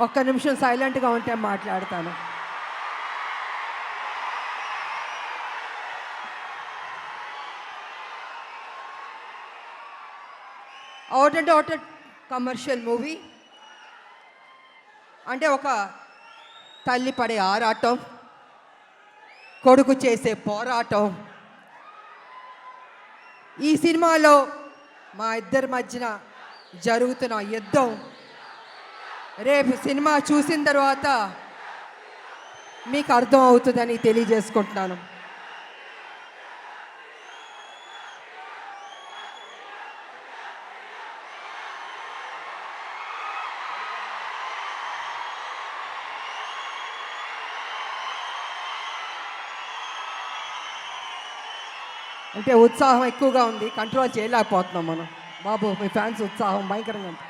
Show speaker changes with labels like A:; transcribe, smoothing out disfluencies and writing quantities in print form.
A: ఒక్క నిమిషం సైలెంట్గా ఉంటే మాట్లాడతాను. Out and out commercial movie. అంటే ఒక తల్లి పడే ఆరాటం, కొడుకు చేసే పోరాటం. ఈ సినిమాలో మా ఇద్దరి మధ్యన జరుగుతున్న యుద్ధం రేపు సినిమా చూసిన తర్వాత మీకు అర్థం అవుతుందని తెలియజేసుకుంటున్నాను. అంటే ఉత్సాహం ఎక్కువగా ఉంది, కంట్రోల్ చేయలేకపోతున్నాం మనం. బాబు మీ ఫ్యాన్స్ ఉత్సాహం భయంకరంగా ఉంది.